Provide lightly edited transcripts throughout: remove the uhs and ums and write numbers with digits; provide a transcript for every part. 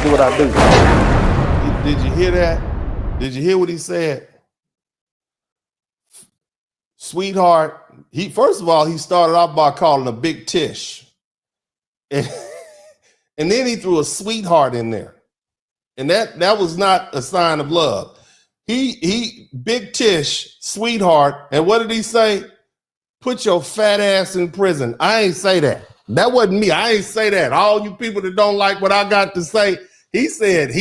do what I do. Did you hear that? Did you hear what he said? Sweetheart, first of all, he started off by calling a big tish. And then he threw a sweetheart in there. And that was not a sign of love. He big tish, sweetheart, and what did he say? Put your fat ass in prison. I ain't say that. That wasn't me. I ain't say that. All you people that don't like what I got to say, he said it.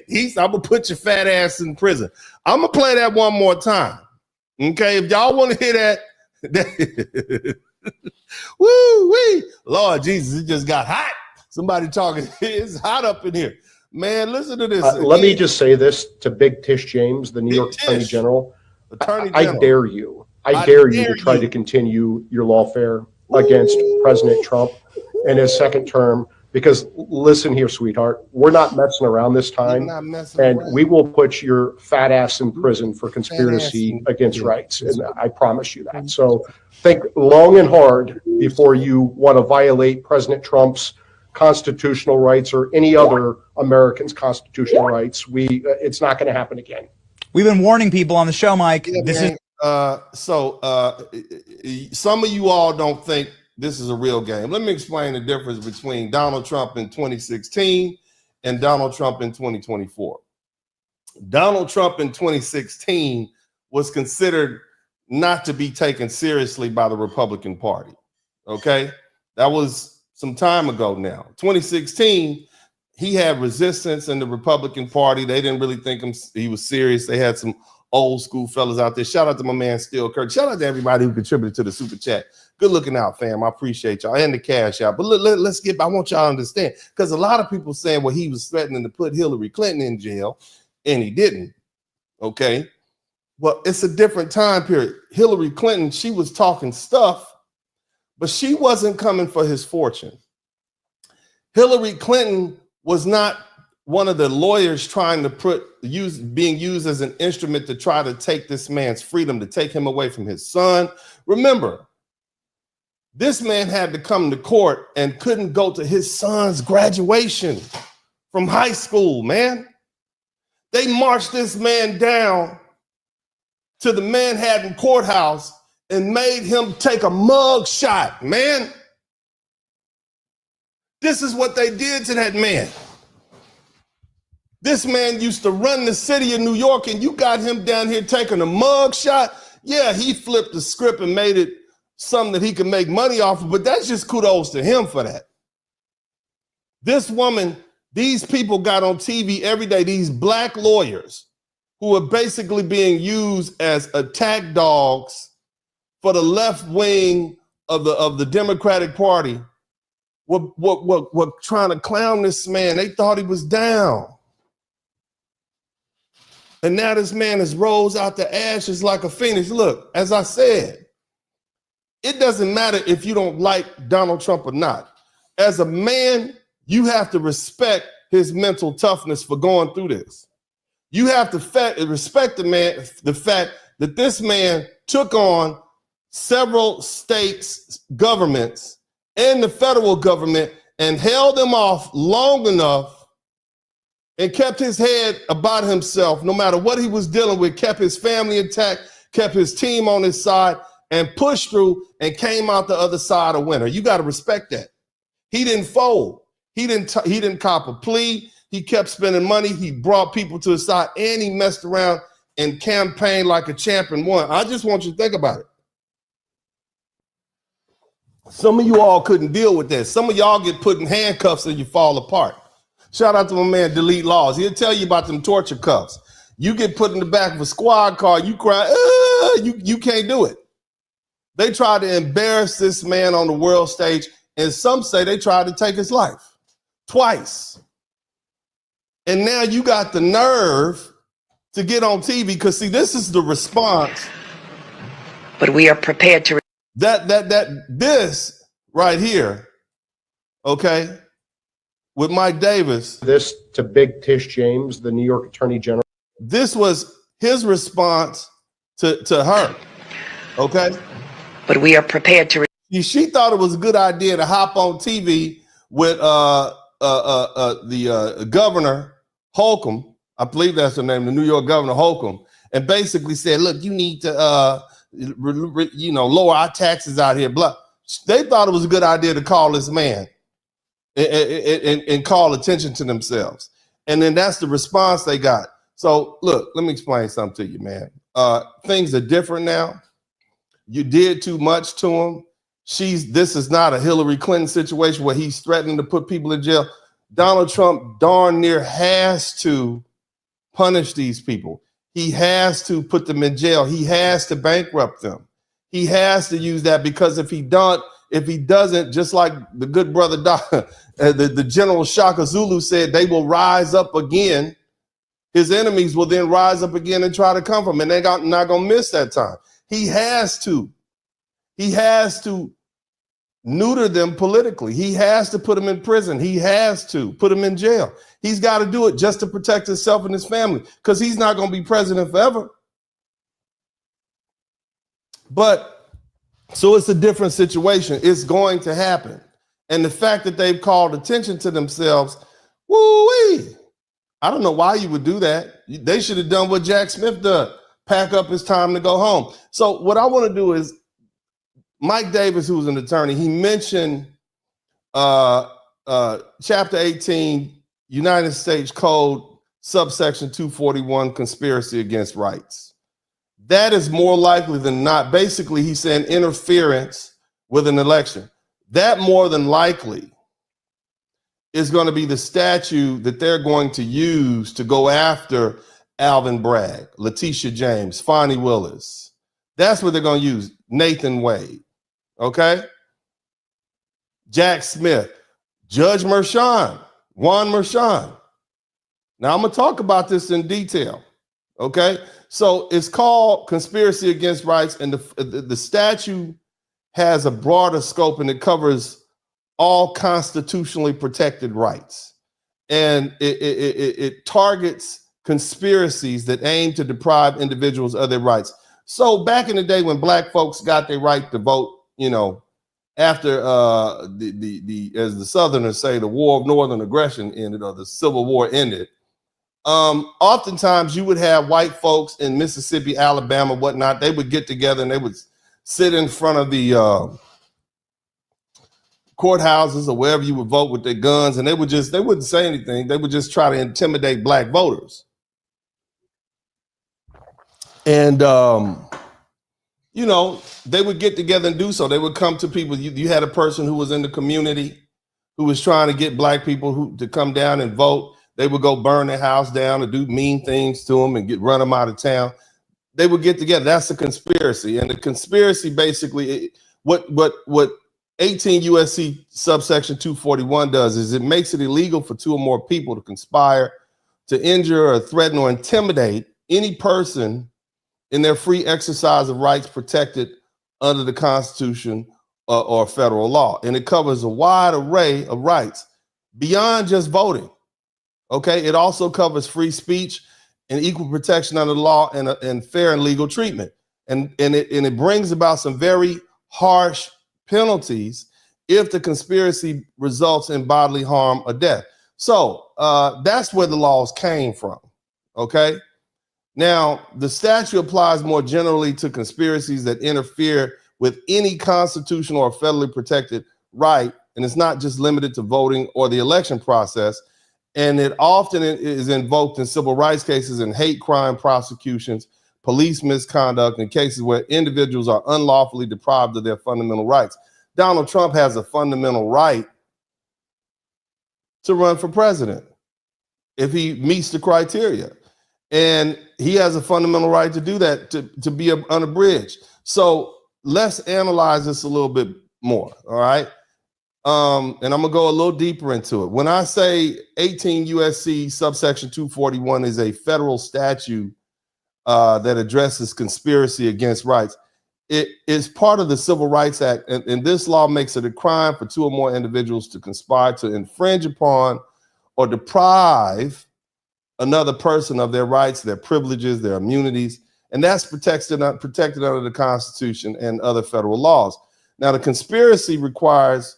He said, I'm gonna put your fat ass in prison. I'm gonna play that one more time. Okay, if y'all want to hear that, woo wee, Lord Jesus, it just got hot. Somebody talking, it's hot up in here. Man, listen to this. Let me just say this to Big Tish James, the New York Attorney General. I dare you. I dare you to try to continue your lawfare against President Trump in his second term. Because listen here, sweetheart, we're not messing around this time, and we will put your fat ass in prison for conspiracy against rights, and I promise you that. So think long and hard before you want to violate President Trump's constitutional rights or any other American's constitutional rights. It's not going to happen again. We've been warning people on the show, Mike. Yeah, some of you all don't think this is a real game. Let me explain the difference between Donald Trump in 2016 and Donald Trump in 2024. Donald Trump in 2016 was considered not to be taken seriously by the Republican Party. Okay, that was some time ago now. 2016, he had resistance in the Republican Party. They didn't really think he was serious. They had some old school fellas out there. Shout out to my man Still Kirk. Shout out to everybody who contributed to the super chat. Good looking out, fam. I appreciate y'all and the cash out. But let's get. I want y'all to understand, because a lot of people saying, well, he was threatening to put Hillary Clinton in jail, and he didn't. Okay, well, it's a different time period. Hillary Clinton, she was talking stuff, but she wasn't coming for his fortune. Hillary Clinton was not one of the lawyers trying to being used as an instrument to try to take this man's freedom, to take him away from his son. Remember, this man had to come to court and couldn't go to his son's graduation from high school, man. They marched this man down to the Manhattan courthouse and made him take a mug shot, man. This is what they did to that man. This man used to run the city of New York, and you got him down here taking a mug shot. Yeah, he flipped the script and made it something that he could make money off of, but that's just kudos to him for that. This woman, these people got on TV every day, these black lawyers who are basically being used as attack dogs for the left wing of the Democratic Party, were trying to clown this man. They thought he was down. And now this man has rose out the ashes like a phoenix. Look, as I said, it doesn't matter if you don't like Donald Trump or not. As a man, you have to respect his mental toughness for going through this. You have to respect the fact that this man took on several states' governments and the federal government and held them off long enough and kept his head about himself, no matter what he was dealing with, kept his family intact, kept his team on his side, and pushed through and came out the other side a winner. You got to respect that. He didn't fold. He didn't cop a plea. He kept spending money. He brought people to his side, and he messed around and campaigned like a champ and won. I just want you to think about it. Some of you all couldn't deal with that. Some of y'all get put in handcuffs and you fall apart. Shout out to my man Delete Laws. He'll tell you about them torture cuffs. You get put in the back of a squad car, you cry, you can't do it. They tried to embarrass this man on the world stage, and some say they tried to take his life twice. And now you got the nerve to get on TV, because see, this is the response. But we are prepared to. This right here, okay, with Mike Davis. This to Big Tish James, the New York Attorney General. This was his response to her, okay? But we are prepared to. She thought it was a good idea to hop on TV with governor Holcomb, I believe that's her name, the New York governor Holcomb, and basically said, look, you need to lower our taxes out here. Blah. They thought it was a good idea to call this man and call attention to themselves. And then that's the response they got. So look, let me explain something to you, man. Things are different now. You did too much to him. This is not a Hillary Clinton situation where he's threatening to put people in jail. Donald Trump darn near has to punish these people. He has to put them in jail. He has to bankrupt them. He has to use that, because if he doesn't, just like the good brother, the General Shaka Zulu said, they will rise up again. His enemies will then rise up again and try to come from him, and they're not going to miss that time. He has to neuter them politically. He has to put them in prison. He has to put them in jail. He's got to do it just to protect himself and his family, because he's not going to be president forever. But so it's a different situation. It's going to happen. And the fact that they've called attention to themselves, woo-wee. I don't know why you would do that. They should have done what Jack Smith did, pack up his time to go home. So what I want to do is, Mike Davis, who's an attorney, he mentioned Chapter 18, United States Code, subsection 241, conspiracy against rights. That is more likely than not. Basically, he's saying interference with an election. That more than likely is going to be the statute that they're going to use to go after Alvin Bragg, Letitia James, Fani Willis. That's what they're going to use. Nathan Wade. Okay? Jack Smith, Judge Merchan, Juan Merchan. Now I'm going to talk about this in detail. Okay? So it's called conspiracy against rights, and the statute has a broader scope, and it covers all constitutionally protected rights. And it targets conspiracies that aim to deprive individuals of their rights. So back in the day when black folks got their right to vote, after as the Southerners say, the War of Northern Aggression ended, or the Civil War ended, oftentimes you would have white folks in Mississippi, Alabama, whatnot. They would get together and they would sit in front of the courthouses or wherever you would vote with their guns, and they wouldn't say anything. They would just try to intimidate black voters. And they would get together and do so. They would come to people. You had a person who was in the community who was trying to get black people to come down and vote. They would go burn their house down and do mean things to them and run them out of town. They would get together. That's a conspiracy. And the conspiracy, basically, what 18 U.S.C. subsection 241 does is it makes it illegal for two or more people to conspire to injure or threaten or intimidate any person in their free exercise of rights protected under the Constitution or federal law. And it covers a wide array of rights beyond just voting. Okay, it also covers free speech and equal protection under the law and fair and legal treatment. And it brings about some very harsh penalties if the conspiracy results in bodily harm or death. So that's where the laws came from. Okay. Now, the statute applies more generally to conspiracies that interfere with any constitutional or federally protected right. And it's not just limited to voting or the election process. And it often is invoked in civil rights cases and hate crime prosecutions, police misconduct, and cases where individuals are unlawfully deprived of their fundamental rights. Donald Trump has a fundamental right to run for president if he meets the criteria. And he has a fundamental right to do that, to be unabridged. So let's analyze this a little bit more, all right? And I'm gonna go a little deeper into it. When I say 18 U.S.C. subsection 241 is a federal statute that addresses conspiracy against rights, it is part of the Civil Rights Act, and this law makes it a crime for two or more individuals to conspire to infringe upon or deprive another person of their rights, their privileges, their immunities, and that's protected under the Constitution and other federal laws. Now, the conspiracy requires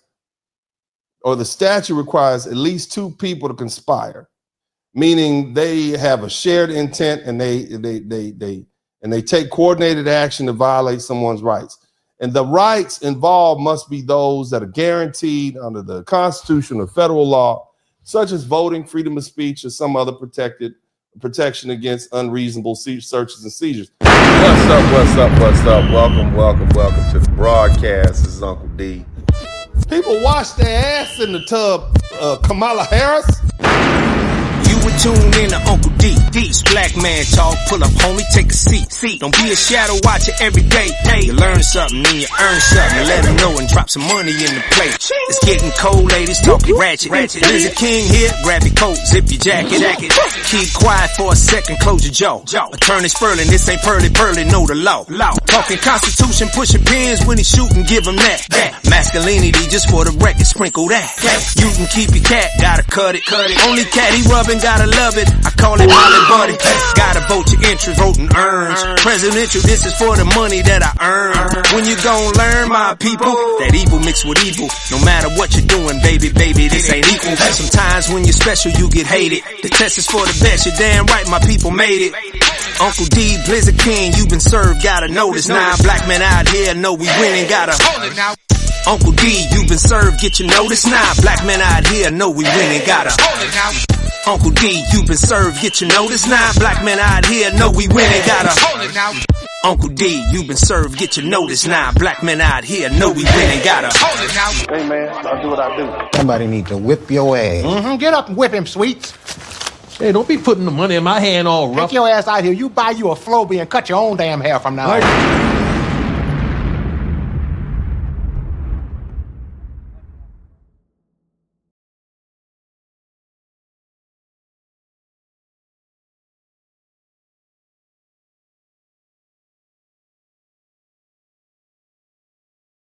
or the statute requires at least two people to conspire, meaning they have a shared intent and they take coordinated action to violate someone's rights. And the rights involved must be those that are guaranteed under the Constitution or federal law, such as voting, freedom of speech, or some other protection against unreasonable searches and seizures. What's up, what's up, what's up? Welcome to the broadcast. This is Uncle D. People wash their ass in the tub, Kamala Harris. You would tune in to Uncle D. This black man talk, pull up, homie, take a seat. Don't be a shadow watcher every day. You learn something, then you earn something. Let them know and drop some money in the plate. It's getting cold, ladies, talking ratchet. There's a king here, grab your coat, zip your jacket. Keep quiet for a second, close your jaw. Attorney Spurling, this ain't pearly, know the law. Talking Constitution, pushing pins when he shooting, give him that. Masculinity, just for the record, sprinkle that. You can keep your cat, gotta cut it. Only cat he rubbing, gotta love it. I call it Molly Buddy. Gotta vote your interest, voting earns. Presidential, this is for the money that I earn. When you gon' learn, my people, that evil mixed with evil. No matter what you're doing, baby, this ain't equal. Sometimes when you're special, you get hated. The test is for the best, you're damn right, my people made it. Uncle D, Blizzard King, you been served, gotta notice. Now black men out here know we winning, gotta hold it now. Uncle D, you been served, get your notice now. Black men out here know we winning, gotta hold it now. Uncle D, you been served, get your notice now. Black men out here know we winning, gotta hold it now. Uncle D, you been served, get your notice now. Black men out here know we winning, gotta hold it now. Hey man, I'll do what I do. Somebody need to whip your ass. Get up and whip him, Sweets. Hey, don't be putting the money in my hand all rough. Take your ass out here. You buy you a Flowbee and cut your own damn hair from now on.